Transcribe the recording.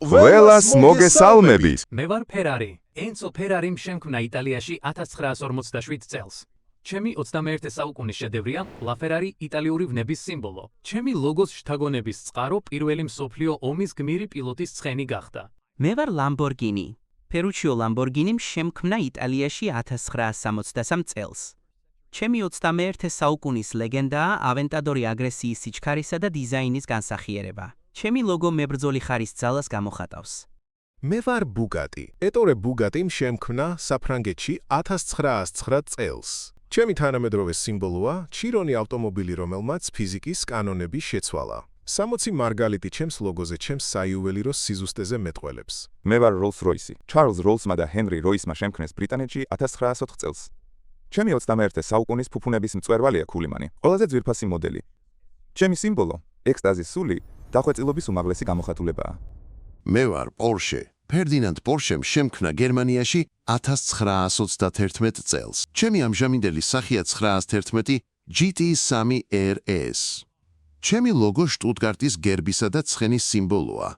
ყველას მოგესალმებით. მე ვარ ფერარი. ენცო ფერარიმ შემქმნა იტალიაში 1947 წელს. ჩემი 21 საუკუნის შედევრია ლაფერარი იტალიური ვნების სიმბოლო. ჩემი ლოგოს შთაგონების წყარო პირველი მსოფლიო ომის გმირი პილოტის ცხენი გახდა. მე ვარ ლამბორგინი. ფერუჩიო ლამბორგინიმ შემქმნა იტალიაში 1963 წელს. ჩემი 21 საუკუნის ლეგენდაა ავენტადორი აგრესიის სიჩქარისა და დიზაინის განსახიერება. ჩემი ლოგო მებრძოლი ხარის ძალას გამოხატავს. მე ვარ ბუგატი. ეტორე ბუგატიმ შემქმნა საფრანგეთში 1909 წელს. ჩემი თანამედროვე სიმბოლოა ჩირონი ავტომობილი, რომელმაც ფიზიკის კანონები შეცვალა. 60 მარგალიტი ჩემს ლოგოზე ჩემს საიუველირო სიზუსტეზე მეტყველებს. მე ვარ როლს-როისი. ჩარლზ როლსმა და ჰენრი როისმა შემქმნეს ბრიტანეთში 1904 წელს. ჩემი 21 საუკუნის ფუფუნების მწვერვალია ქულიმანი, ყველაზე ძვირფასი მოდელი. ჩემი სიმბოლო ექსტაზის სული დახვეწილობის უმაღლესი გამოხატულებაა. მე ვარ პორშე. ფერდინანდ პორშემ შემქმნა გერმანიაში 1931 წელს. ჩემი ამჟამინდელი სახია 911 GT3 RS. ჩემი ლოგო შტუტგარტის გერბისა და ცხენის სიმბოლოა.